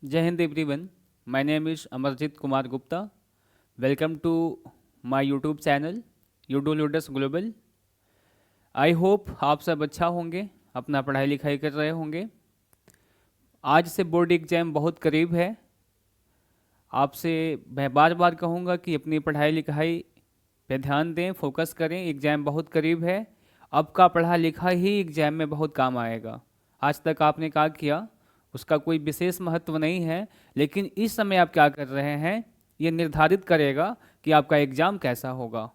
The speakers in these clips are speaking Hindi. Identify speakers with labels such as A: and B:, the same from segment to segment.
A: Jai Hind everyone. My name is Amarjit Kumar Gupta. Welcome to my YouTube channel यूडू लूडस ग्लोबल। आई होप आप सब अच्छा होंगे, अपना पढ़ाई लिखाई कर रहे होंगे। आज से बोर्ड एग्जाम बहुत करीब है। आपसे मैं बार बार कहूँगा कि अपनी पढ़ाई लिखाई पे ध्यान दें, फोकस करें। एग्ज़ाम बहुत करीब है। अब का पढ़ा लिखा ही एग्ज़ाम में बहुत काम आएगा। आज तक आपने क्या किया उसका कोई विशेष महत्व नहीं है, लेकिन इस समय आप क्या कर रहे हैं ये निर्धारित करेगा कि आपका एग्ज़ाम कैसा होगा।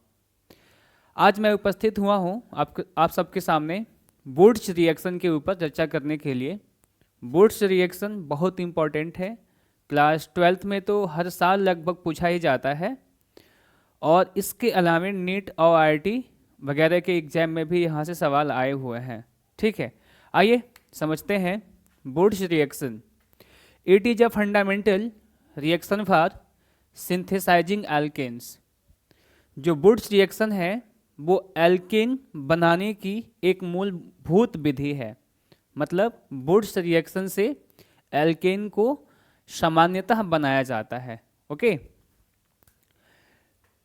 A: आज मैं उपस्थित हुआ हूँ आप सबके सामने बोर्ड्स रिएक्शन के ऊपर चर्चा करने के लिए। बोर्ड्स रिएक्शन बहुत इम्पॉर्टेंट है। क्लास 12th में तो हर साल लगभग पूछा ही जाता है, और इसके अलावा नीट और आईआईटी वगैरह के एग्जाम में भी यहाँ से सवाल आए हुए हैं। ठीक है, आइए समझते हैं Wurtz reaction. It is a fundamental reaction for synthesising alkanes. जो बोर्ड्स रिएक्शन है वो एल्केन बनाने की एक मूलभूत विधि है। मतलब बोर्ड्स रिएक्शन से एल्केन को सामान्यतः बनाया जाता है। Okay,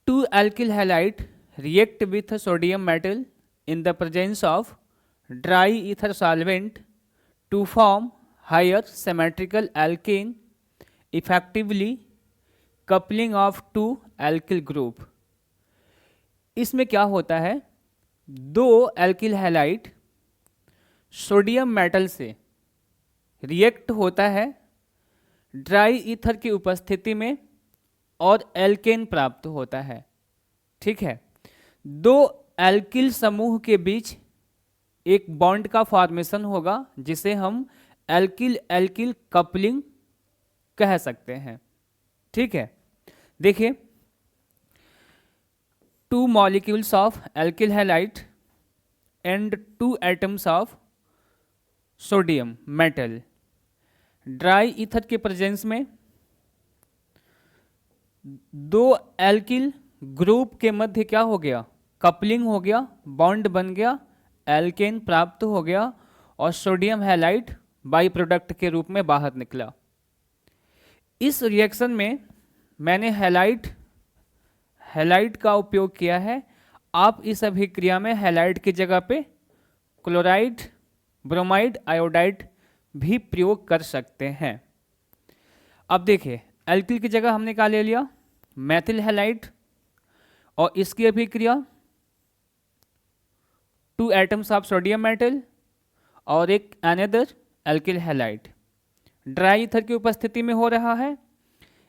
A: two alkyl halide react with sodium metal in the presence of dry ether solvent to form higher symmetrical alkane effectively coupling of two alkyl group. इसमें क्या होता है, दो एल्किल हैलाइड सोडियम मेटल से रिएक्ट होता है ड्राई ईथर की उपस्थिति में और एल्केन प्राप्त होता है। ठीक है, दो एल्किल समूह के बीच एक बॉन्ड का फॉर्मेशन होगा जिसे हम एल्किल एल्किल कपलिंग कह सकते हैं। ठीक है, देखिए, two molecules of alkyl halide and two atoms of sodium metal dry ether के प्रेजेंस में दो एल्किल ग्रुप के मध्य क्या हो गया, कपलिंग हो गया, बॉन्ड बन गया, एल्केन प्राप्त हो गया और सोडियम हैलाइड बाई प्रोडक्ट के रूप में बाहर निकला। इस रिएक्शन में मैंने हैलाइड का उपयोग किया है। आप इस अभिक्रिया में हैलाइड की जगह पे क्लोराइड, ब्रोमाइड, आयोडाइड भी प्रयोग कर सकते हैं। अब देखिए, एल्किल की जगह हमने क्या ले लिया, मैथिल हैलाइड, और इसकी अभिक्रिया two atoms of sodium metal और एक another alkyl halide dry ether की उपस्थिति में हो रहा है।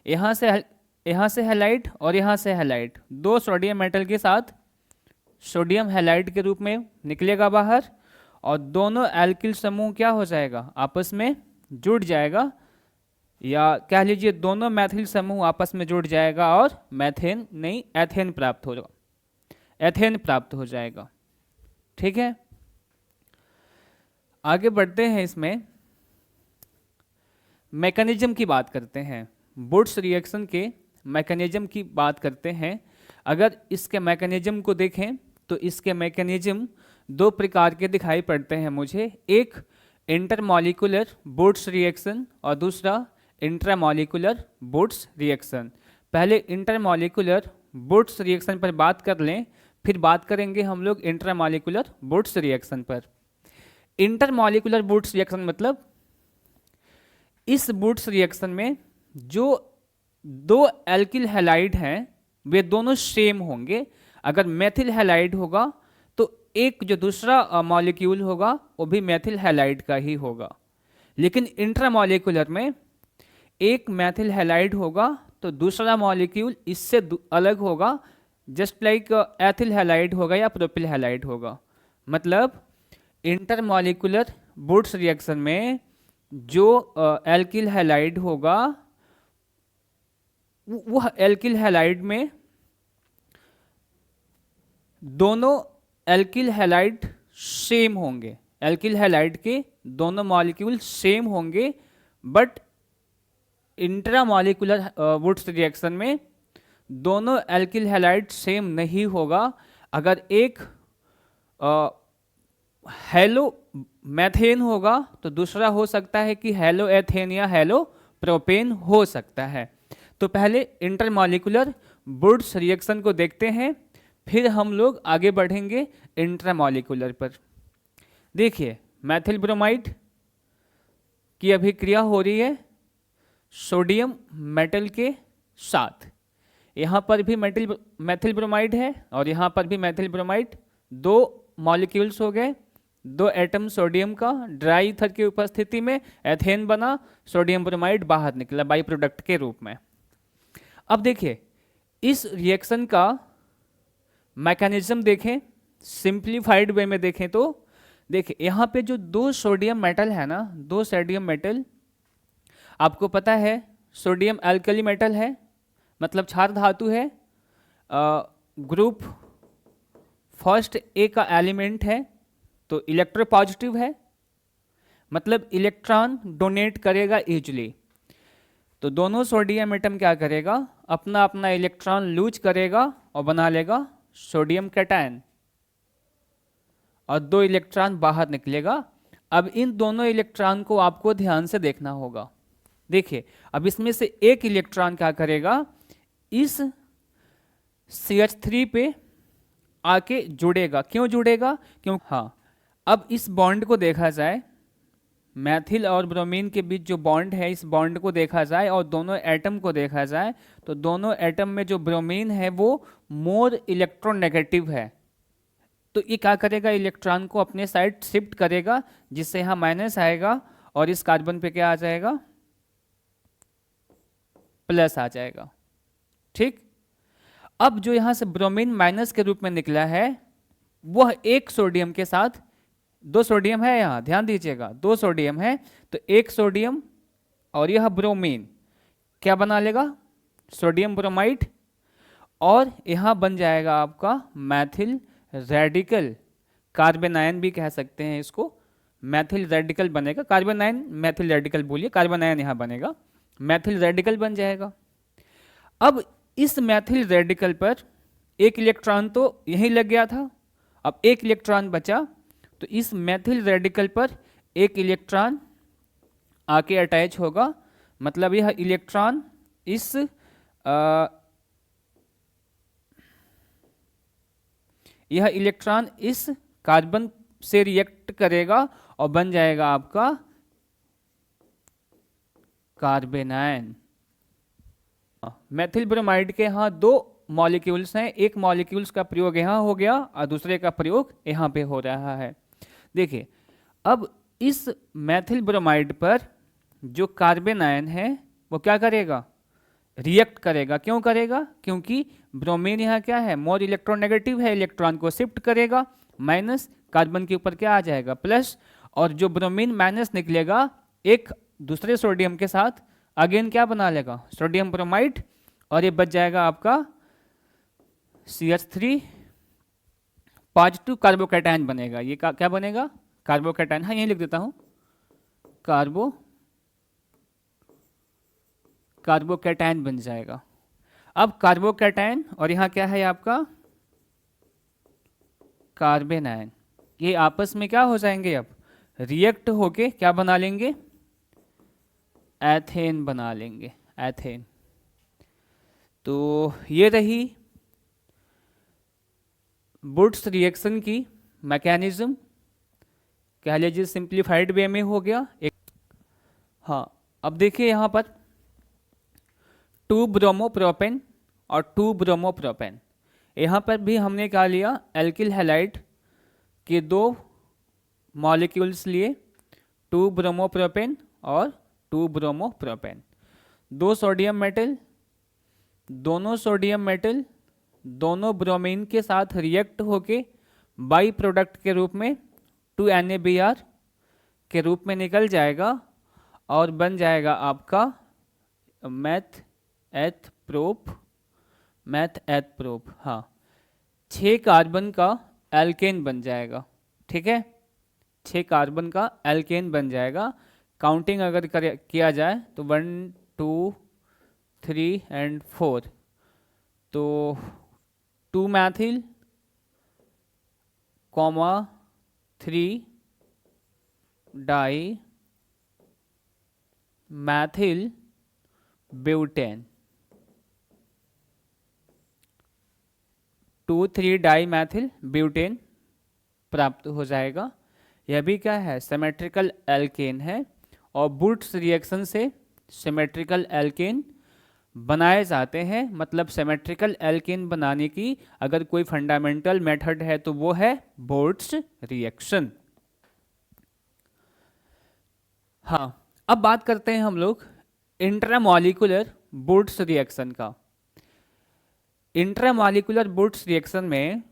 A: यहाँ से हैलाइड और यहाँ से हैलाइड, दो सोडियम मेटल के साथ सोडियम हैलाइड के रूप में निकलेगा बाहर, और दोनों एल्किल समूह क्या हो जाएगा, आपस में जुड़ जाएगा, या कह लीजिए दोनों मैथिल समूह आपस में जुड़ जाएगा और मैथेन नहीं एथेन प्राप्त होगा, एथेन प्राप्त हो जाएगा। ठीक है, आगे बढ़ते हैं, इसमें मैकेनिज्म की बात करते हैं। बोर्ड्स रिएक्शन के मैकेनिज्म की बात करते हैं। अगर इसके मैकेनिज्म को देखें तो इसके मैकेनिज्म दो प्रकार के दिखाई पड़ते हैं मुझे। एक इंटरमॉलिक्यूलर बोर्ड्स रिएक्शन और दूसरा इंट्रामॉलिक्यूलर बोर्ड्स रिएक्शन। पहले इंटरमॉलिक्यूलर बोर्ड्स रिएक्शन पर बात कर लें, फिर बात करेंगे हम लोग इंट्रामॉलिक्यूलर बोर्ड्स रिएक्शन पर। इंटरमॉलिक्यूलर बोर्ड्स रिएक्शन मतलब इस बोर्ड्स रिएक्शन में जो दो एल्किल हैलाइड हैं वे दोनों सेम होंगे। अगर मेथिल हैलाइड होगा तो एक जो दूसरा मॉलिक्यूल होगा वो भी मेथिल हैलाइड का ही होगा, लेकिन इंट्रामॉलिक्यूलर में एक मेथिल हैलाइड होगा तो दूसरा मॉलिक्यूल इससे अलग होगा, जस्ट लाइक एथिल हैलाइड होगा या प्रोपिल हैलाइड होगा। मतलब इंटरमॉलिक्यूलर बोर्ड्स रिएक्शन में जो एल्किल हैलाइड होगा वह एल्किल हैलाइड में दोनों एल्किल हैलाइड सेम होंगे, एल्किल हैलाइड के दोनों मॉलिक्यूल सेम होंगे, बट इंट्रामॉलिक्यूलर बोर्ड्स रिएक्शन में दोनों एल्किल हैलाइड सेम नहीं होगा। अगर एक हेलो मैथेन होगा तो दूसरा हो सकता है कि हेलो एथेन या हेलो प्रोपेन हो सकता है। तो पहले इंटरमॉलिक्यूलर वुड्स रिएक्शन को देखते हैं, फिर हम लोग आगे बढ़ेंगे इंट्रामॉलिक्यूलर पर। देखिए, मैथिल ब्रोमाइड की अभिक्रिया हो रही है सोडियम मेटल के साथ। यहाँ पर भी मैथिल ब्रोमाइड है और यहाँ पर भी मैथिल ब्रोमाइड। दो मॉलिक्यूल्स हो गए, दो एटम सोडियम का ड्राई ईथर की उपस्थिति में एथेन बना, सोडियम ब्रोमाइड बाहर निकला बाई प्रोडक्ट के रूप में। अब देखिए, इस रिएक्शन का मैकेनिज्म देखें, सिंप्लीफाइड वे में देखें तो देखिए यहाँ पे जो दो सोडियम मेटल है ना, दो सोडियम मेटल, आपको पता है सोडियम एल्कली मेटल है, मतलब क्षार धातु है, ग्रुप फर्स्ट ए का एलिमेंट है, तो इलेक्ट्रोपॉजिटिव है, मतलब इलेक्ट्रॉन डोनेट करेगा इजीली। तो दोनों सोडियम एटम क्या करेगा, अपना अपना इलेक्ट्रॉन लूज करेगा और बना लेगा सोडियम कैटायन, और दो इलेक्ट्रॉन बाहर निकलेगा। अब इन दोनों इलेक्ट्रॉन को आपको ध्यान से देखना होगा। देखिए, अब इसमें से एक इलेक्ट्रॉन क्या करेगा, इस CH3 पे आके जुड़ेगा। क्यों जुड़ेगा? क्यों, हाँ, अब इस बॉन्ड को देखा जाए, मैथिल और ब्रोमीन के बीच जो बॉन्ड है, इस बॉन्ड को देखा जाए और दोनों एटम को देखा जाए, तो दोनों एटम में जो ब्रोमीन है वो मोर इलेक्ट्रोनेगेटिव है। तो ये क्या करेगा, इलेक्ट्रॉन को अपने साइड शिफ्ट करेगा, जिससे यहाँ माइनस आएगा और इस कार्बन पे क्या आ जाएगा, प्लस आ जाएगा। ठीक, अब जो यहाँ से ब्रोमीन माइनस के रूप में निकला है, वह एक सोडियम के साथ, दो सोडियम है यहाँ, ध्यान दीजिएगा, दो सोडियम है, तो एक सोडियम और यह ब्रोमीन क्या बना लेगा, सोडियम ब्रोमाइड, और यहाँ बन जाएगा आपका मैथिल रेडिकल, कार्बेनायन भी कह सकते हैं इसको, मैथिल रेडिकल बनेगा, कार्बेनायन मैथिल रेडिकल बोलिए, कार्बेनायन यहाँ बनेगा, मैथिल रेडिकल बन जाएगा। अब इस मैथिल रेडिकल पर एक इलेक्ट्रॉन तो यहीं लग गया था, अब एक इलेक्ट्रॉन बचा, तो इस मैथिल रेडिकल पर एक इलेक्ट्रॉन आके अटैच होगा, मतलब यह इलेक्ट्रॉन इस कार्बन से रिएक्ट करेगा और बन जाएगा आपका कार्बेनायन। मैथिल ब्रोमाइड के यहाँ दो मॉलिक्यूल्स हैं, एक मॉलिक्यूल्स का प्रयोग यहाँ हो गया और दूसरे का प्रयोग यहाँ पे हो रहा है। देखिए, अब इस मैथिल ब्रोमाइड पर जो कार्बेनायन है वो क्या करेगा, रिएक्ट करेगा। क्यों करेगा? क्योंकि ब्रोमीन यहाँ क्या है, मोर इलेक्ट्रोनेगेटिव है, इलेक्ट्रॉन को शिफ्ट करेगा, माइनस कार्बन के ऊपर क्या आ जाएगा, प्लस, और जो ब्रोमीन माइनस निकलेगा एक दूसरे सोडियम के साथ अगेन क्या बना लेगा, सोडियम ब्रोमाइड, और ये बच जाएगा आपका CH3 पॉजिटिव कार्बोकैटायन बनेगा। ये क्या बनेगा, कार्बोकैटायन, हाँ यही लिख देता हूँ, कार्बोकैटायन बन जाएगा। अब कार्बोकैटायन और यहाँ क्या है आपका कार्बेनायन, ये आपस में क्या हो जाएंगे, अब रिएक्ट होके क्या बना लेंगे, एथेन बना लेंगे, एथेन। तो ये रही वुड्स रिएक्शन की मैकेनिज्म, कह लीजिए सिंप्लीफाइड वे में हो गया एक। हाँ, अब देखिए यहाँ पर 2 ब्रोमोप्रोपेन और 2 ब्रोमोप्रोपेन, यहाँ पर भी हमने क्या लिया, एल्किल हैलाइड के दो मॉलिक्यूल्स लिए, 2 ब्रोमोप्रोपेन और 2 ब्रोमोप्रोपेन, दो सोडियम मेटल, दोनों सोडियम मेटल दोनों ब्रोमीन के साथ रिएक्ट होके बाई प्रोडक्ट के रूप में 2NaBr के रूप में निकल जाएगा और बन जाएगा आपका मैथ एथ प्रोप, हाँ, 6 कार्बन का एल्केन बन जाएगा। ठीक है, 6 कार्बन का एल्केन बन जाएगा। काउंटिंग अगर किया जाए तो 1 2 3 एंड 4, तो 2 methyl, 3 di methyl butane, 2,3 di methyl butane प्राप्त हो जाएगा। यह भी क्या है, सिमेट्रिकल एल्केन है, और वुड्स रिएक्शन से सिमेट्रिकल एल्केन बनाए जाते हैं। मतलब सिमेट्रिकल एल्केन बनाने की अगर कोई फंडामेंटल मेथड है तो वो है वुड्स रिएक्शन। हाँ, अब बात करते हैं हम लोग इंट्रामॉलिक्यूलर वुड्स रिएक्शन का। इंट्रामॉलिक्यूलर वुड्स रिएक्शन में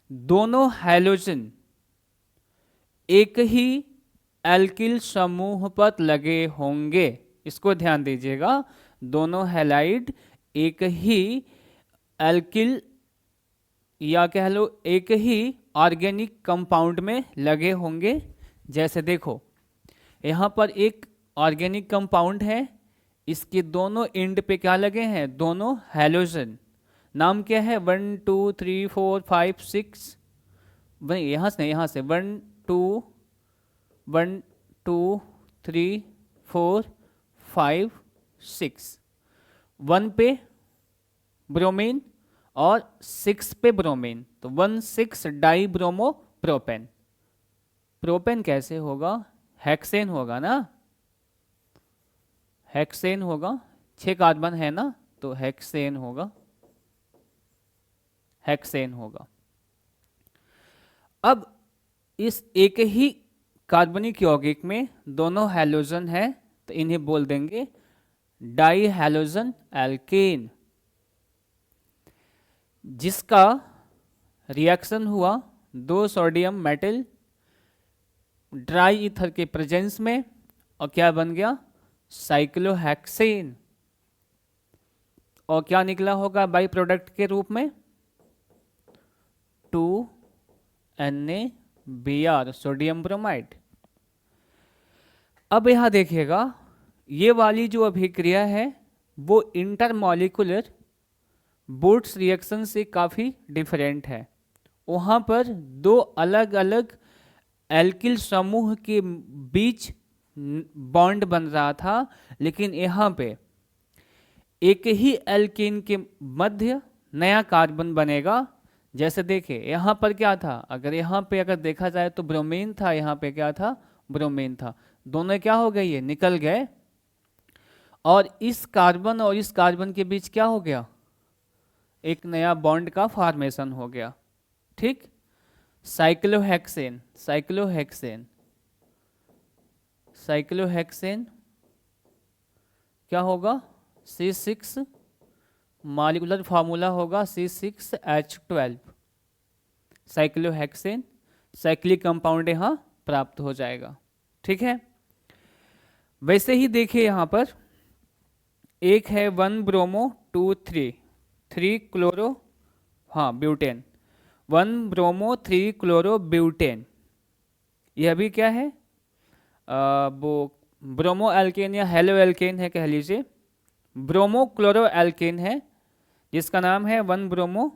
A: दोनों हैलोजन एक ही एल्किल समूह पर लगे होंगे। इसको ध्यान दीजिएगा, दोनों हैलाइड एक ही एल्किल या कह लो एक ही ऑर्गेनिक कंपाउंड में लगे होंगे। जैसे देखो, यहाँ पर एक ऑर्गेनिक कंपाउंड है, इसके दोनों एंड पे क्या लगे हैं, दोनों हैलोजन। नाम क्या है, 1 2 3 4 5 6, यहाँ से 1 2 3 4 5 6, 1 पे ब्रोमीन और 6 पे ब्रोमीन, तो 1,6 डाई ब्रोमो प्रोपेन। प्रोपेन कैसे होगा, हेक्सेन होगा ना, हेक्सेन होगा, 6 कार्बन है ना, तो हेक्सेन होगा, हेक्सेन होगा। अब इस एक ही कार्बनिक यौगिक में दोनों हैलोजन है, तो इन्हें बोल देंगे डाई हैलोजन एल्केन। जिसका रिएक्शन हुआ 2 सोडियम मेटल ड्राई ईथर के प्रेजेंस में, और क्या बन गया, साइक्लोहेक्सेन। और क्या निकला होगा बाई प्रोडक्ट के रूप में, 2NaBr, सोडियम ब्रोमाइड। अब यहां देखिएगा, ये वाली जो अभिक्रिया है वो इंटरमॉलिक्यूलर वुड्स रिएक्शन से काफ़ी डिफरेंट है। वहाँ पर दो अलग अलग एल्किल समूह के बीच बॉन्ड बन रहा था, लेकिन यहाँ पे एक ही एल्केन के मध्य नया कार्बन बनेगा। जैसे देखिए, यहाँ पर क्या था, यहाँ पे अगर देखा जाए तो ब्रोमीन था, यहाँ पे क्या था, ब्रोमीन था, दोनों क्या हो गए, ये निकल गए, और इस कार्बन और इस कार्बन के बीच क्या हो गया, एक नया बॉन्ड का फॉर्मेशन हो गया। ठीक, साइक्लोहेक्सेन, साइक्लोहेक्सेन, साइक्लोहेक्सेन क्या होगा, C6, मॉलिक्यूलर फार्मूला होगा C6H12, साइक्लोहेक्सेन, साइक्लिक कंपाउंड यहाँ प्राप्त हो जाएगा। ठीक है, वैसे ही देखिए यहाँ पर एक है 1 ब्रोमो 2 3 क्लोरो, हाँ ब्यूटेन, 1 ब्रोमो 3 क्लोरो ब्यूटेन। यह भी क्या है, वो ब्रोमो एल्केन या हेलो एल्केन है कह लीजिए, ब्रोमो क्लोरो एल्केन है, जिसका नाम है 1 ब्रोमो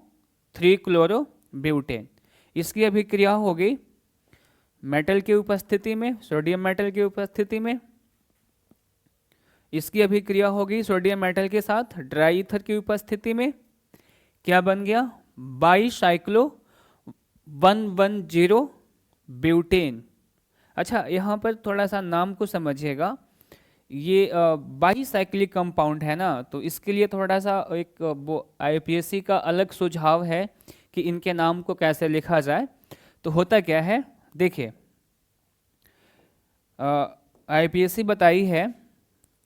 A: 3 क्लोरो ब्यूटेन। इसकी अभिक्रिया होगी मेटल की उपस्थिति में, सोडियम मेटल की उपस्थिति में। इसकी अभिक्रिया होगी सोडियम मेटल के साथ ड्राई ईथर की उपस्थिति में। क्या बन गया, बाईसाइक्लो 110 ब्यूटेन। अच्छा, यहाँ पर थोड़ा सा नाम को समझिएगा, ये बाईसाइक्लिक कंपाउंड है ना, तो इसके लिए थोड़ा सा एक वो IPSC का अलग सुझाव है कि इनके नाम को कैसे लिखा जाए। तो होता क्या है, देखिए IPSC बताई है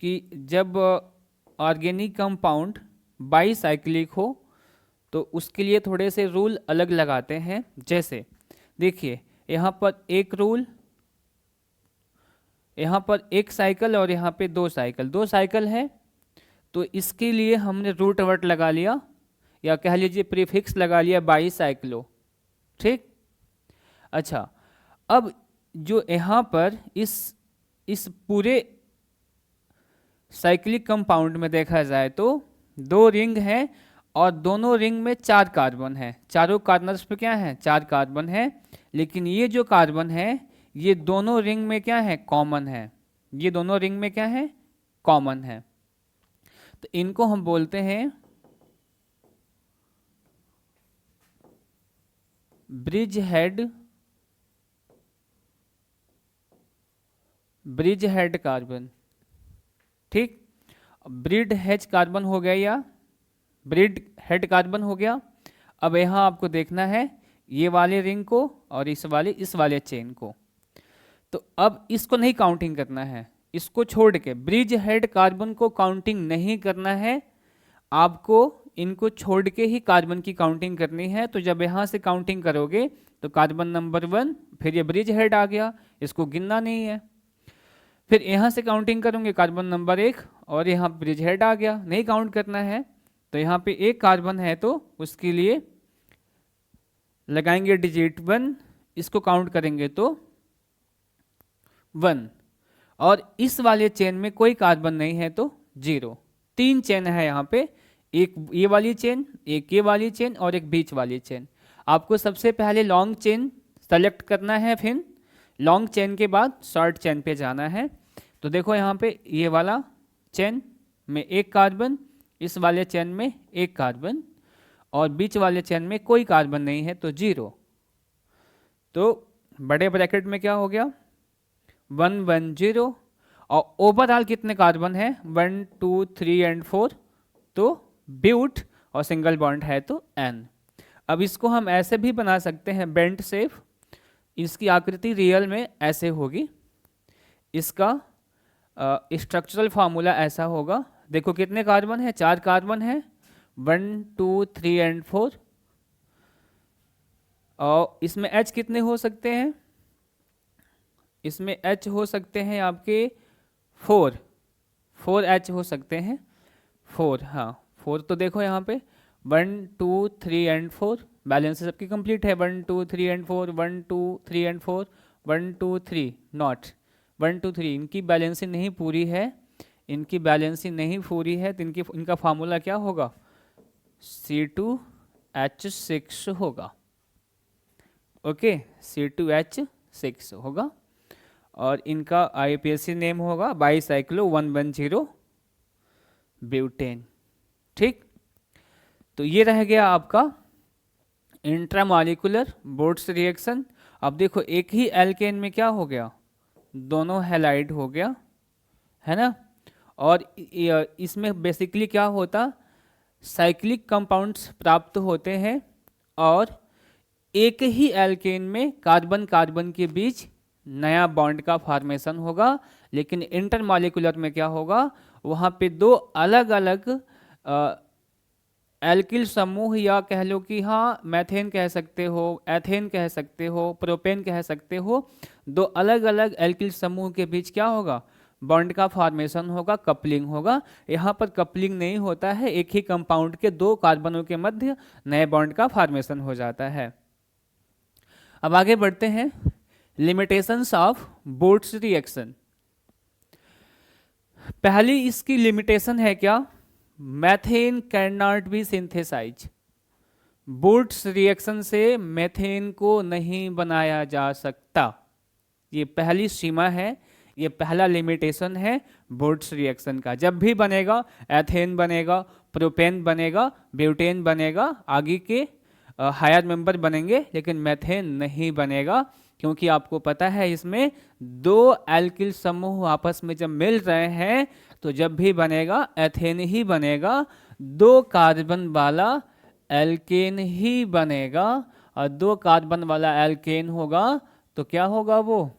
A: कि जब ऑर्गेनिक कंपाउंड बाईसाइक्लिक हो तो उसके लिए थोड़े से रूल अलग लगाते हैं। जैसे देखिए, यहाँ पर एक रूल, यहाँ पर एक साइकिल और यहाँ पे 2 साइकिल, 2 साइकिल है, तो इसके लिए हमने रूट वर्ड लगा लिया, या कह लीजिए प्रीफिक्स लगा लिया बाईसाइक्लो। ठीक, अच्छा, अब जो यहाँ पर इस पूरे साइक्लिक कंपाउंड में देखा जाए तो 2 रिंग है, और दोनों रिंग में 4 कार्बन है, चारों कार्बन्स पे क्या है, 4 कार्बन है। लेकिन ये जो कार्बन है ये दोनों रिंग में क्या है, कॉमन है, ये दोनों रिंग में क्या है, कॉमन है। तो इनको हम बोलते हैं ब्रिज हेड कार्बन। ठीक, ब्रिड हेड कार्बन हो गया या ब्रिड हेड कार्बन हो गया। अब यहाँ आपको देखना है ये वाले रिंग को और इस वाले चेन को। तो अब इसको नहीं काउंटिंग करना है, इसको छोड़ के ब्रिज हेड कार्बन को काउंटिंग नहीं करना है, आपको इनको छोड़ के ही कार्बन की काउंटिंग करनी है। तो जब यहाँ से काउंटिंग करोगे तो कार्बन नंबर 1, फिर ये ब्रिज हेड आ गया, इसको गिनना नहीं है। फिर यहाँ से काउंटिंग करोगे कार्बन नंबर 1 और यहाँ ब्रिज हेड आ गया, नहीं काउंट करना है। तो यहाँ पे एक कार्बन है तो उसके लिए लगाएंगे डिजिट 1, इसको काउंट करेंगे तो 1, और इस वाले चेन में कोई कार्बन नहीं है तो 0। 3 चेन है यहाँ पे, एक ये वाली चेन, एक ये वाली चेन और एक बीच वाली चेन। आपको सबसे पहले लॉन्ग चेन सेलेक्ट करना है, फिर लॉन्ग चेन के बाद शॉर्ट चेन पे जाना है। तो देखो यहाँ पे ये वाला चेन में एक कार्बन, इस वाले चेन में एक कार्बन और बीच वाले चेन में कोई कार्बन नहीं है तो 0। तो बड़े ब्रैकेट में क्या हो गया 1 1 0, और ओवरऑल कितने कार्बन है 1 2 3 एंड 4, तो ब्यूट और सिंगल बॉन्ड है तो N। अब इसको हम ऐसे भी बना सकते हैं बेंट शेप, इसकी आकृति रियल में ऐसे होगी, इसका स्ट्रक्चरल फार्मूला ऐसा होगा। देखो कितने कार्बन है, 4 कार्बन है, 1 2 3 एंड 4, और इसमें H कितने हो सकते हैं, इसमें H हो सकते हैं आपके 4 H हो सकते हैं 4, हाँ 4। तो देखो यहाँ पे 1 2 3 एंड 4, बैलेंस सबकी कंप्लीट है, 1 2 3 एंड 4, 1 2 3 एंड 4, 1 2 3 नॉट 1 2 3, इनकी बैलेंसी नहीं पूरी है, इनकी बैलेंसी नहीं पूरी है, तो इनका फार्मूला क्या होगा C2H6 होगा। ओके, C2H6 होगा, और इनका IUPAC नेम होगा बाईसाइक्लो 110 ब्यूटेन। ठीक, तो ये रह गया आपका इंट्रामॉलिक्यूलर बोर्ड्स रिएक्शन। अब देखो एक ही एल्केन में क्या हो गया, दोनों हैलाइड हो गया है ना, और इसमें बेसिकली क्या होता साइक्लिक कंपाउंड्स प्राप्त होते हैं, और एक ही एल्केन में कार्बन कार्बन के बीच नया बॉन्ड का फॉर्मेशन होगा। लेकिन इंटरमॉलिक्यूलर में क्या होगा, वहाँ पे 2 अलग अलग एल्किल समूह, या कह लो कि हाँ मैथेन कह सकते हो, एथेन कह सकते हो, प्रोपेन कह सकते हो, 2 अलग अलग एल्किल समूह के बीच क्या होगा बॉन्ड का फॉर्मेशन होगा, कपलिंग होगा। यहाँ पर कपलिंग नहीं होता है, एक ही कंपाउंड के 2 कार्बनों के मध्य नए बॉन्ड का फॉर्मेशन हो जाता है। अब आगे बढ़ते हैं, लिमिटेशंस ऑफ बोर्ड्स रिएक्शन। पहली इसकी लिमिटेशन है क्या, methane can not be synthesize. Boards reaction से मैथेन को नहीं बनाया जा सकता, ये पहली सीमा है, ये पहला लिमिटेशन है बोर्ड्स रिएक्शन का। जब भी बनेगा एथेन बनेगा, प्रोपेन बनेगा, ब्यूटेन बनेगा, आगे के हायर मेंबर बनेंगे, लेकिन मैथेन नहीं बनेगा, क्योंकि आपको पता है इसमें 2 एल्किल समूह आपस में जब मिल रहे हैं तो जब भी बनेगा एथेन ही बनेगा, 2 कार्बन वाला एल्केन ही बनेगा, और 2 कार्बन वाला एल्केन होगा तो क्या होगा, वो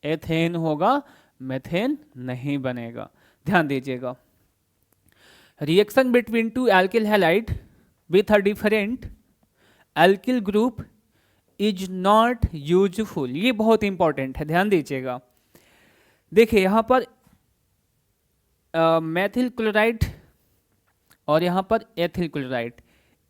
A: एथेन होगा, मेथेन नहीं बनेगा। ध्यान दीजिएगा, reaction between 2 alkyl halide with a different alkyl group is not useful. ये बहुत इंपॉर्टेंट है, ध्यान दीजिएगा। देखिए यहाँ पर मेथिल क्लोराइड और यहाँ पर एथिल क्लोराइड,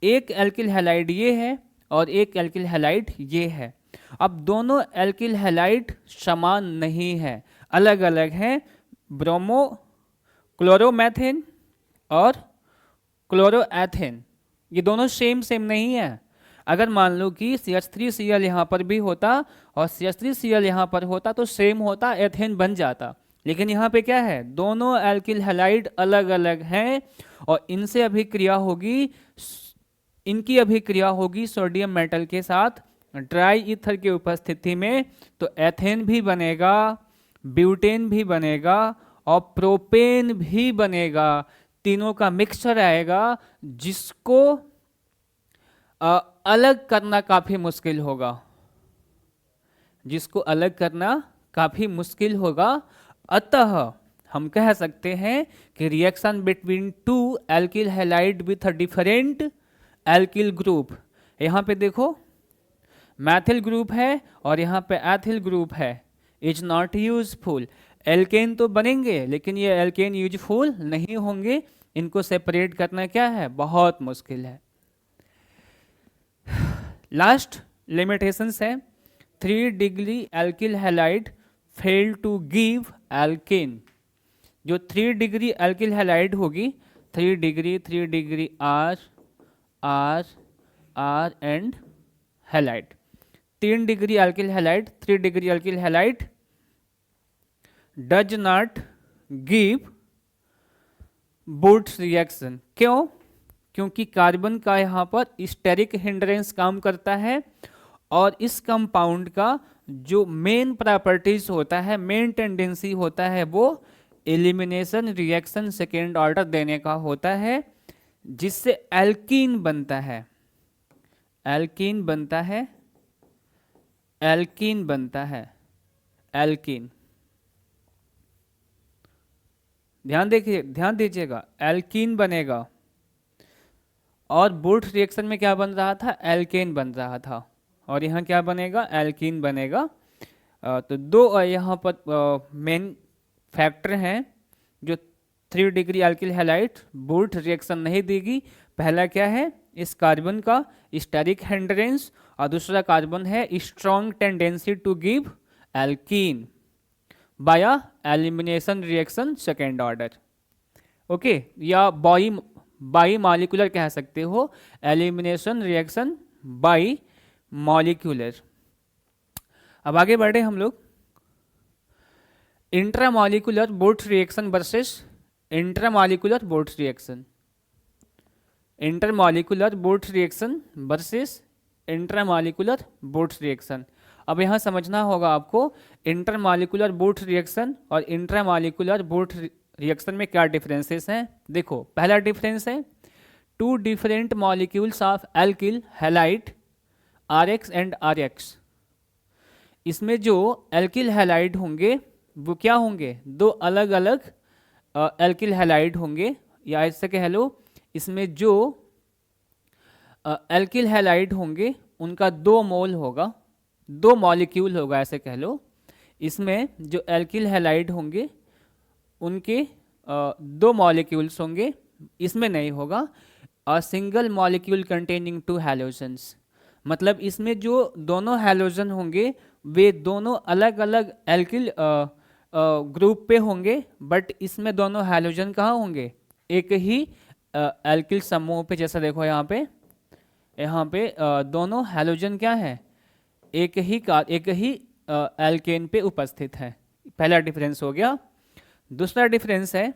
A: एक एल्किल हैलाइड ये है और एक एल्किल हैलाइड ये है। अब दोनों एल्किल हैलाइड समान नहीं है, अलग अलग हैं। ब्रोमो क्लोरोमेथेन और क्लोरोएथेन, ये दोनों सेम नहीं है। अगर मान लो कि CH3Cl यहाँ पर भी होता और CH3Cl यहाँ पर होता तो सेम होता, एथेन बन जाता, लेकिन यहाँ पे क्या है, दोनों एल्किल हैलाइड अलग अलग हैं और इनसे अभिक्रिया होगी, इनकी अभिक्रिया होगी सोडियम मेटल के साथ ड्राई ईथर की उपस्थिति में, तो एथेन भी बनेगा, ब्यूटेन भी बनेगा और प्रोपेन भी बनेगा। तीनों का मिक्सचर आएगा जिसको अलग करना काफी मुश्किल होगा, जिसको अलग करना काफी मुश्किल होगा। अतः हम कह सकते हैं कि reaction between two alkyl halide with a different alkyl group, यहाँ पे देखो मैथिल ग्रुप है और यहाँ पे एथिल ग्रुप है, इज नॉट यूजफुल। एल्केन तो बनेंगे लेकिन ये एल्केन यूजफुल नहीं होंगे, इनको सेपरेट करना क्या है, बहुत मुश्किल है। लास्ट लिमिटेशंस है, 3 degree alkyl halide fail to give alkane. जो 3 डिग्री एल्किल हैलाइड होगी, 3 degree R R R and halide, 3 degree alkyl halide, 3 degree alkyl halide does not give Wurtz reaction. क्यों? क्योंकि कार्बन का यहाँ पर स्टेरिक हिंड्रेंस काम करता है और इस कंपाउंड का जो मेन प्रॉपर्टीज होता है, मेन टेंडेंसी होता है, वो एलिमिनेशन रिएक्शन सेकेंड ऑर्डर देने का होता है, जिससे एल्कीन बनता है, एल्कीन बनता है, एल्कीन बनता है, एल्कीन। ध्यान दीजिएगा, एल्कीन बनेगा और बूट्स रिएक्शन में क्या बन रहा था, एल्केन बन रहा था, और यहाँ क्या बनेगा, एल्कीन बनेगा। तो दो यहाँ पर मेन फैक्टर हैं जो 3 degree alkyl halide boot reaction नहीं देगी। पहला क्या है, इस कार्बन का स्टेरिक हिंड्रेंस, और दूसरा कार्बन है strong tendency to give alkene via elimination reaction second order. Okay, या बाई मॉलिक्यूलर कह सकते हो, एलिमिनेशन रिएक्शन बाई मॉलिक्यूलर। अब आगे बढ़े हम लोग, intramolecular boats reaction versus intramolecular boats reaction, intermolecular boats reaction versus intramolecular boats reaction. अब यहाँ समझना होगा आपको इंटरमॉलिक्यूलर बोट्स रिएक्शन और इंट्रामॉलिक्यूलर बोट्स रिएक्शन में क्या डिफरेंसेस हैं। देखो, पहला डिफरेंस है 2 different molecules of alkyl halide RX and RX। इसमें जो एल्किल हैलाइड होंगे वो क्या होंगे, 2 अलग अलग एल्किल हैलाइड होंगे, या ऐसे कह लो इसमें जो एल्किल हैलाइड होंगे उनका 2 मोल होगा, 2 मॉलिक्यूल होगा, ऐसे कह लो। इसमें जो एल्किल हैलाइड होंगे उनके 2 मॉलिक्यूल्स होंगे, इसमें नहीं होगा। A single molecule containing 2 halogens, मतलब इसमें जो दोनों हैलोजन होंगे वे दोनों अलग अलग एल्किल ग्रुप पे होंगे, बट इसमें दोनों हैलोजन कहाँ होंगे, एक ही एल्किल समूह पे। जैसा देखो यहाँ पे दोनों हैलोजन क्या है, एक ही एल्केन पे उपस्थित है। पहला डिफरेंस हो गया। दूसरा डिफरेंस है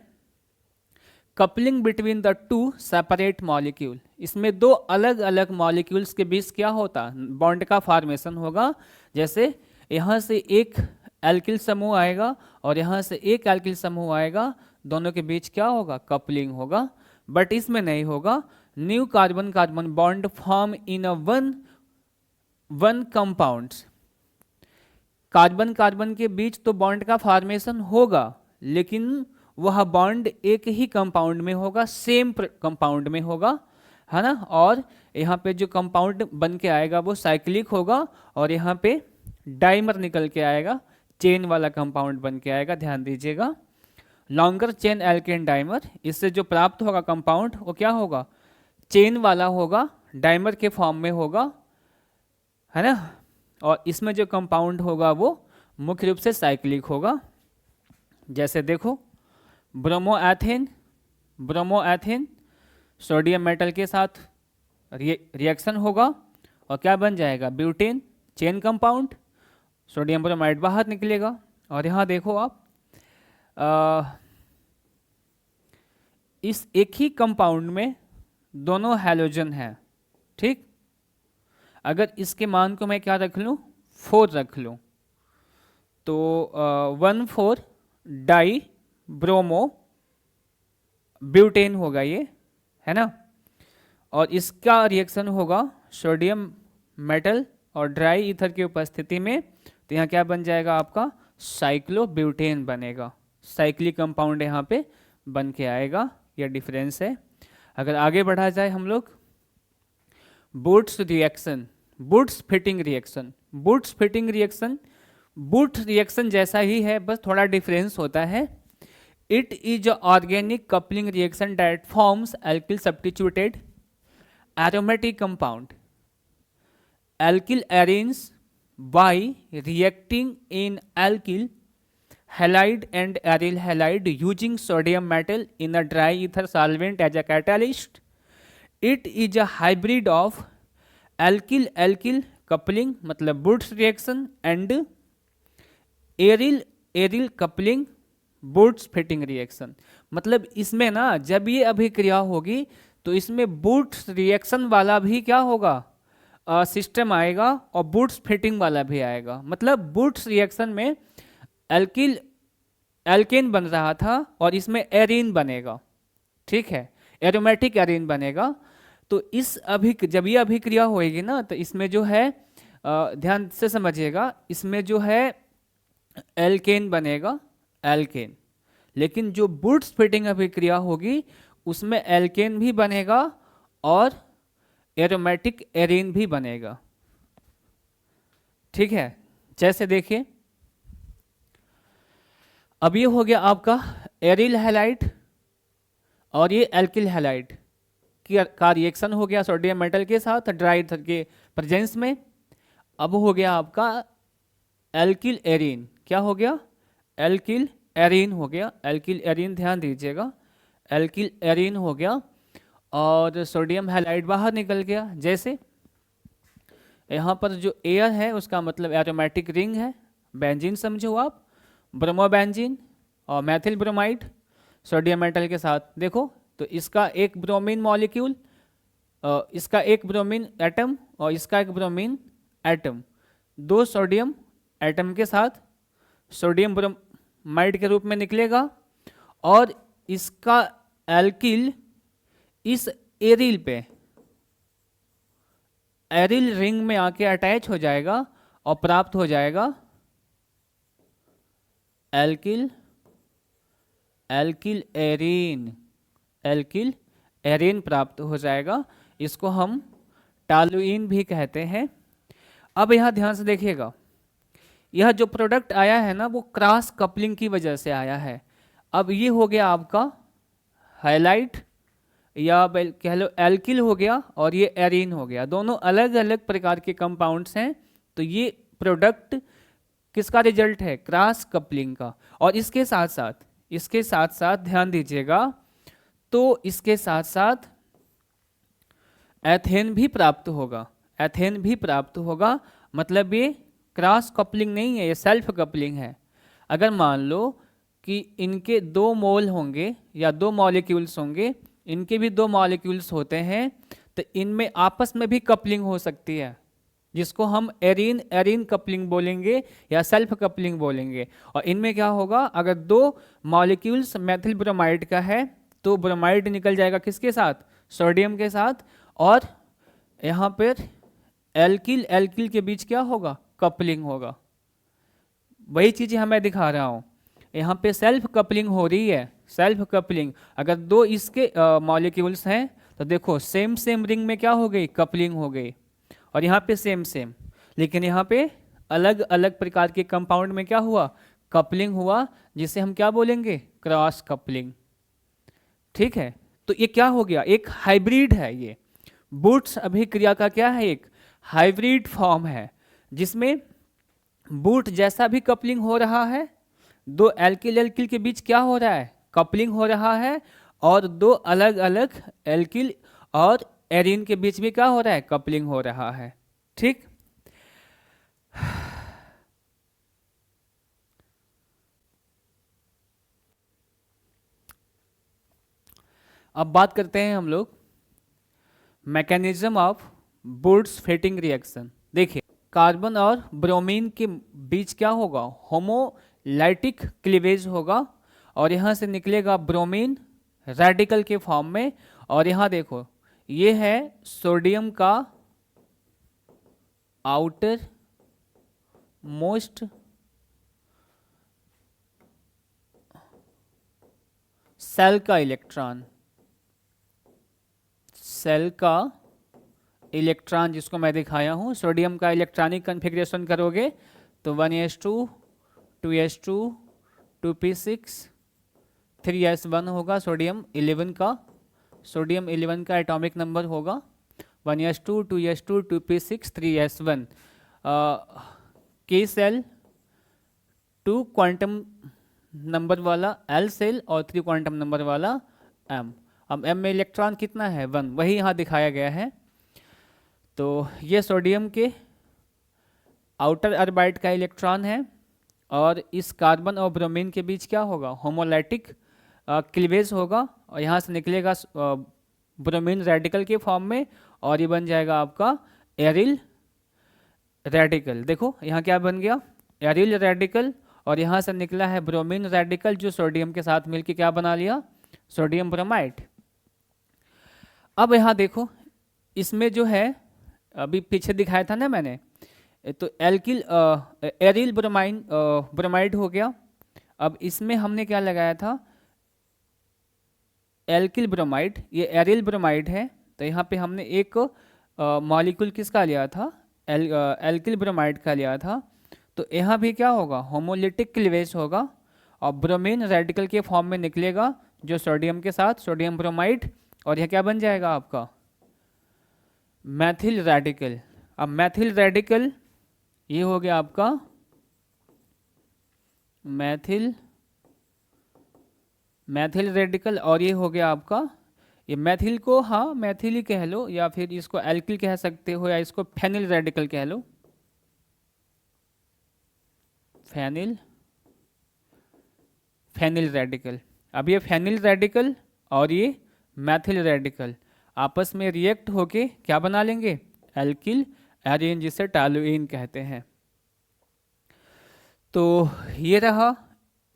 A: coupling between the 2 separate molecule. इसमें 2 अलग अलग मॉलिक्यूल्स के बीच क्या होता, बॉन्ड का फॉर्मेशन होगा। जैसे यहाँ से एक एल्किल समूह आएगा और यहाँ से एक एल्किल समूह आएगा, दोनों के बीच क्या होगा, कपलिंग होगा। बट इसमें नहीं होगा। New carbon carbon bond form in a one compounds. Carbon carbon के बीच तो बॉन्ड का फॉर्मेशन होगा, लेकिन वह बॉन्ड एक ही कंपाउंड में होगा, सेम कंपाउंड में होगा, है ना। और यहाँ पे जो कंपाउंड बन के आएगा वो साइक्लिक होगा, और यहाँ पे डाइमर निकल के आएगा, चेन वाला कंपाउंड बन के आएगा। ध्यान दीजिएगा, लॉन्गर चेन एल्केन डाइमर, इससे जो प्राप्त होगा कंपाउंड वो क्या होगा, चेन वाला होगा, डाइमर के फॉर्म में होगा, है ना। और इसमें जो कंपाउंड होगा वो मुख्य रूप से साइक्लिक होगा। जैसे देखो, ब्रोमोएथेन सोडियम मेटल के साथ रिएक्शन होगा और क्या बन जाएगा, butane, chain compound, sodium bromide बाहर निकलेगा। और यहाँ देखो आप, इस एक ही कंपाउंड में दोनों हैलोजन हैं, ठीक। अगर इसके मान को मैं क्या रख लूँ, 4 रख लूँ, तो 1,4 डाई ब्रोमो ब्यूटेन होगा ये, है ना। और इसका रिएक्शन होगा सोडियम मेटल और ड्राई ईथर की उपस्थिति में, तो यहाँ क्या बन जाएगा आपका, साइक्लोब्यूटेन बनेगा। साइक्लिक कंपाउंड यहाँ पे बन के आएगा, यह डिफरेंस है। अगर आगे बढ़ा जाए हम लोग, boots reaction, boots fitting reaction. Boots fitting reaction boot reaction जैसा ही है, बस थोड़ा डिफरेंस होता है। It is organic coupling reaction that forms alkyl substituted aromatic compound alkyl arenes by reacting in alkyl halide and aryl halide using sodium metal in a dry ether solvent as a catalyst. It is a hybrid of alkyl alkyl coupling मतलब Wurtz reaction and aryl aryl coupling Wurtz fitting reaction। मतलब इसमें ना जब ये अभिक्रिया होगी तो इसमें बूट्स रिएक्शन वाला भी क्या होगा, सिस्टम आएगा, और बूट्स फिटिंग वाला भी आएगा। मतलब बूट्स रिएक्शन में एल्किल एल्केन बन रहा था और इसमें एरीन बनेगा, ठीक है, एरोमेटिक एरीन बनेगा। तो इस जब ये अभिक्रिया होएगी ना, तो इसमें जो है ध्यान से समझिएगा, इसमें जो है एल्केन बनेगा, एल्केन। लेकिन जो बूट्स फिटिंग अभिक्रिया होगी उसमें एल्केन भी बनेगा और एरोमेटिक एरीन भी बनेगा, ठीक है। जैसे देखिए, अब ये हो गया आपका एरिल हैलाइड और ये एल्किल हैलाइड का रिएक्शन हो गया सोडियम मेटल के साथ ड्राई ईथर के प्रेजेंस में। अब हो गया आपका एल्किल एरीन, क्या हो गया, एल्किल एरीन हो गया। एल्किल एरीन ध्यान दीजिएगा, एल्किल एरीन हो गया और सोडियम हैलाइड बाहर निकल गया। जैसे यहाँ पर जो एयर है उसका मतलब एरोमेटिक रिंग है, बेंजीन समझो आप, ब्रोमोबेंजीन और मैथिल ब्रोमाइड सोडियम मेटल के साथ। देखो तो इसका एक ब्रोमीन मॉलिक्यूल, इसका एक ब्रोमीन एटम और इसका एक ब्रोमीन एटम, 2 सोडियम एटम के साथ सोडियम ब्रोमाइड के रूप में निकलेगा और इसका एल्किल इस एरिल पे, एरिल रिंग में आके अटैच हो जाएगा और प्राप्त हो जाएगा alkyl alkyl arene, alkyl arene प्राप्त हो जाएगा। इसको हम टालुइन भी कहते हैं। अब यहाँ ध्यान से देखिएगा, यह जो प्रोडक्ट आया है ना वो क्रॉस कपलिंग की वजह से आया है। अब ये हो गया आपका हाइलाइट या कह लो एल्किल हो गया और ये एरीन हो गया, दोनों अलग अलग प्रकार के कंपाउंड्स हैं। तो ये प्रोडक्ट किसका रिजल्ट है, क्रॉस कपलिंग का। और इसके साथ साथ ध्यान दीजिएगा, तो इसके साथ साथ एथेन भी प्राप्त होगा, एथेन भी प्राप्त होगा। मतलब ये क्रॉस कपलिंग नहीं है, ये सेल्फ कपलिंग है। अगर मान लो कि इनके 2 मोल होंगे या 2 मॉलिक्यूल्स होंगे, इनके भी 2 मॉलिक्यूल्स होते हैं, तो इनमें आपस में भी कपलिंग हो सकती है, जिसको हम एरीन एरीन कपलिंग बोलेंगे या सेल्फ कपलिंग बोलेंगे। और इनमें क्या होगा, अगर 2 मॉलिक्यूल्स मेथिल ब्रोमाइड का है तो ब्रोमाइड निकल जाएगा किसके साथ, सोडियम के साथ, और यहाँ पर एल्किल एल्किल के बीच क्या होगा, कपलिंग होगा। वही चीज़ मैं दिखा रहा हूँ, यहाँ पे सेल्फ कपलिंग हो रही है, सेल्फ कपलिंग। अगर 2 इसके मॉलिक्यूल्स हैं तो देखो सेम सेम रिंग में क्या हो गई, कपलिंग हो गई, और यहाँ पे सेम सेम, लेकिन यहाँ पे अलग अलग प्रकार के कंपाउंड में क्या हुआ, कपलिंग हुआ, जिसे हम क्या बोलेंगे, क्रॉस कपलिंग, ठीक है। तो ये क्या हो गया, एक हाइब्रिड है। ये बूट्स अभिक्रिया का क्या है, एक हाइब्रिड फॉर्म है, जिसमें बूट जैसा भी कपलिंग हो रहा है, 2 एल्किल एल्किल के बीच क्या हो रहा है, कपलिंग हो रहा है, और 2 अलग अलग एल्किल और एरीन के बीच में क्या हो रहा है, कपलिंग हो रहा है, ठीक। अब बात करते हैं हम लोग मैकेनिज्म ऑफ वुड्स फेटिंग रिएक्शन। देखिए, कार्बन और ब्रोमीन के बीच क्या होगा, होमोलाइटिक क्लीवेज होगा, और यहाँ से निकलेगा ब्रोमीन रेडिकल के फॉर्म में। और यहाँ देखो, ये है सोडियम का आउटर मोस्ट सेल का इलेक्ट्रॉन, सेल का इलेक्ट्रॉन जिसको मैं दिखाया हूँ। सोडियम का इलेक्ट्रॉनिक कन्फिग्रेशन करोगे तो 1s2 2s2 2p6 3s1 होगा। सोडियम 11 का, सोडियम 11 का एटॉमिक नंबर होगा 1s2 2s2 2p6 3s1। के सेल 2 क्वांटम नंबर वाला एल सेल और 3 क्वांटम नंबर वाला एम। अब एम में इलेक्ट्रॉन कितना है, 1, वही यहाँ दिखाया गया है। तो ये सोडियम के आउटर ऑर्बिट का इलेक्ट्रॉन है, और इस कार्बन और ब्रोमीन के बीच क्या होगा, होमोलाइटिक क्लीवेज होगा, और यहाँ से निकलेगा ब्रोमीन रेडिकल के फॉर्म में, और ये बन जाएगा आपका एरिल रेडिकल। देखो यहाँ क्या बन गया, एरिल रेडिकल, और यहाँ से निकला है ब्रोमीन रेडिकल जो सोडियम के साथ मिलकर क्या बना लिया, सोडियम ब्रोमाइड। अब यहाँ देखो, इसमें जो है अभी पीछे दिखाया था ना मैंने, तो एल्किल एरिल ब्रोमाइड हो गया। अब इसमें हमने क्या लगाया था, एल्किल ब्रोमाइड, ये एरिल ब्रोमाइड है, तो यहाँ पे हमने एक मॉलिक्यूल किसका लिया था, एल्किल ब्रोमाइड का लिया था। तो यहाँ भी क्या होगा, होमोलिटिक क्लीवेज होगा, और ब्रोमीन रेडिकल के फॉर्म में निकलेगा जो सोडियम के साथ, सोडियम ब्रोमाइड, और यह क्या बन जाएगा आपका मैथिल रेडिकल। अब मैथिल रेडिकल ये हो गया आपका मैथिल रेडिकल, और ये हो गया आपका, ये मैथिल को हाँ मैथिल ही कह लो, या फिर इसको एल्किल कह सकते हो, या इसको फेनिल रेडिकल कह लो, फेनिल रेडिकल। अब ये फेनिल रेडिकल और ये मैथिल रेडिकल आपस में रिएक्ट होके क्या बना लेंगे, एल्किल एरिन, जिसे टॉलुइन कहते हैं। तो ये रहा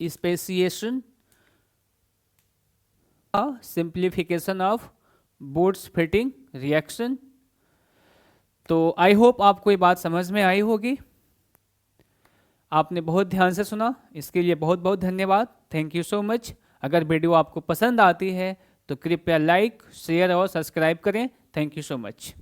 A: speciation, simplification of Wurtz Fittig reaction. तो आई होप आपको ये बात समझ में आई होगी। आपने बहुत ध्यान से सुना, इसके लिए बहुत बहुत धन्यवाद, थैंक यू सो मच। अगर वीडियो आपको पसंद आती है तो कृपया लाइक, शेयर और सब्सक्राइब करें। Thank you so much.